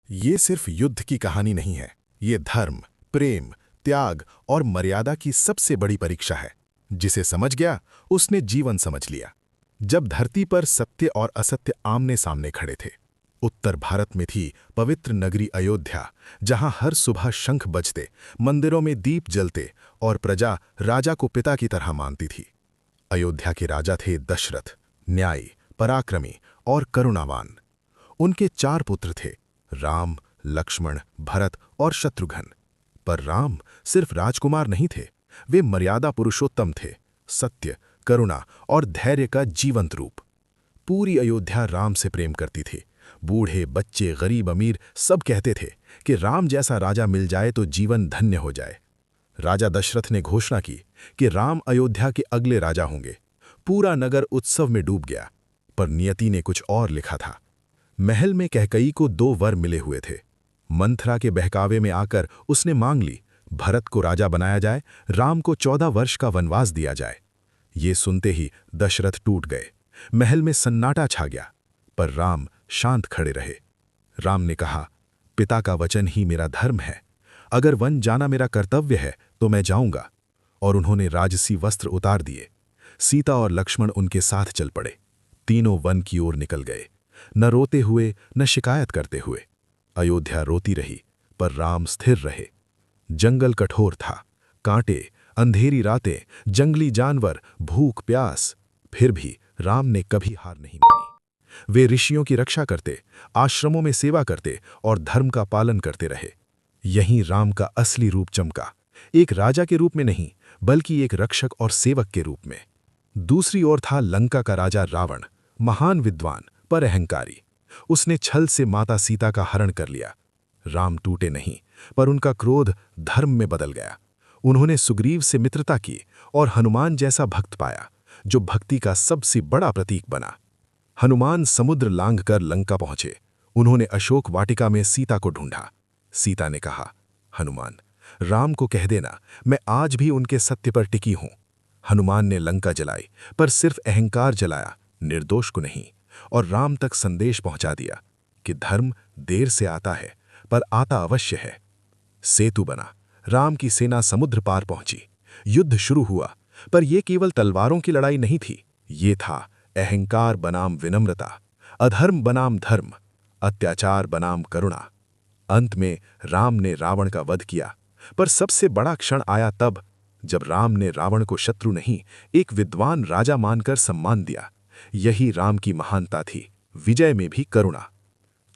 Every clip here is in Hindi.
ये सिर्फ युद्ध की कहानी नहीं है। ये धर्म, प्रेम, त्याग और मर्यादा की सबसे बड़ी परीक्षा है। जिसे समझ गया, उसने जीवन समझ लिया। जब धरती पर सत्य और असत्य आमने सामने खड़े थे, उत्तर भारत में थी पवित्र नगरी अयोध्या, जहां हर सुबह शंख बजते, मंदिरों में दीप जलते और प्रजा राजा को पिता की तरह मानती थी। अयोध्या के राजा थे दशरथ, न्यायी, पराक्रमी और करुणावान। उनके 4 पुत्र थे, राम, लक्ष्मण, भरत और शत्रुघ्न। पर राम सिर्फ राजकुमार नहीं थे, वे मर्यादा पुरुषोत्तम थे, सत्य, करुणा और धैर्य का जीवंत रूप। पूरी अयोध्या राम से प्रेम करती थी। बूढ़े, बच्चे, गरीब, अमीर सब कहते थे कि राम जैसा राजा मिल जाए तो जीवन धन्य हो जाए। राजा दशरथ ने घोषणा की कि राम अयोध्या के अगले राजा होंगे। पूरा नगर उत्सव में डूब गया, पर नियति ने कुछ और लिखा था। महल में कैकेयी को 2 वर मिले हुए थे। मंथरा के बहकावे में आकर उसने मांग ली, भरत को राजा बनाया जाए, राम को 14 वर्ष का वनवास दिया जाए। ये सुनते ही दशरथ टूट गए। महल में सन्नाटा छा गया, पर राम शांत खड़े रहे। राम ने कहा, पिता का वचन ही मेरा धर्म है। अगर वन जाना मेरा कर्तव्य है तो मैं जाऊंगा। और उन्होंने राजसी वस्त्र उतार दिए। सीता और लक्ष्मण उनके साथ चल पड़े। तीनों वन की ओर निकल गए, न रोते हुए न शिकायत करते हुए। अयोध्या रोती रही, पर राम स्थिर रहे। जंगल कठोर था, कांटे, अंधेरी रातें, जंगली जानवर, भूख प्यास, फिर भी राम ने कभी हार नहीं मानी। वे ऋषियों की रक्षा करते, आश्रमों में सेवा करते और धर्म का पालन करते रहे। यहीं राम का असली रूप चमका, एक राजा के रूप में नहीं, बल्कि एक रक्षक और सेवक के रूप में। दूसरी ओर था लंका का राजा रावण, महान विद्वान पर अहंकारी। उसने छल से माता सीता का हरण कर लिया। राम टूटे नहीं, पर उनका क्रोध धर्म में बदल गया। उन्होंने सुग्रीव से मित्रता की और हनुमान जैसा भक्त पाया, जो भक्ति का सबसे बड़ा प्रतीक बना। हनुमान समुद्र लांघकर लंका पहुंचे। उन्होंने अशोक वाटिका में सीता को ढूंढा। सीता ने कहा, हनुमान, राम को कह देना मैं आज भी उनके सत्य पर टिकी हूं। हनुमान ने लंका जलाई, पर सिर्फ अहंकार जलाया, निर्दोष को नहीं। और राम तक संदेश पहुंचा दिया कि धर्म देर से आता है, पर आता अवश्य है। सेतु बना, राम की सेना समुद्र पार पहुंची। युद्ध शुरू हुआ, पर यह केवल तलवारों की लड़ाई नहीं थी। ये था अहंकार बनाम विनम्रता, अधर्म बनाम धर्म, अत्याचार बनाम करुणा। अंत में राम ने रावण का वध किया, पर सबसे बड़ा क्षण आया तब जब राम ने रावण को शत्रु नहीं, एक विद्वान राजा मानकर सम्मान दिया। यही राम की महानता थी, विजय में भी करुणा।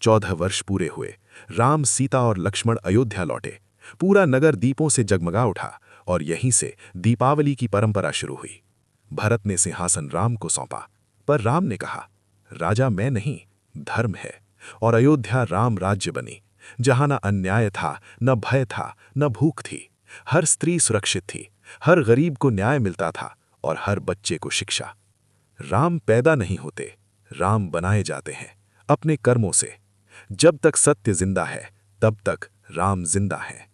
14 वर्ष पूरे हुए, राम, सीता और लक्ष्मण अयोध्या लौटे। पूरा नगर दीपों से जगमगा उठा और यहीं से दीपावली की परंपरा शुरू हुई। भरत ने सिंहासन राम को सौंपा, पर राम ने कहा, राजा मैं नहीं, धर्म है। और अयोध्या राम राज्य बनी, जहां न अन्याय था, न भय था, न भूख थी। हर स्त्री सुरक्षित थी, हर गरीब को न्याय मिलता था और हर बच्चे को शिक्षा। राम पैदा नहीं होते, राम बनाए जाते हैं अपने कर्मों से। जब तक सत्य जिंदा है, तब तक राम जिंदा है।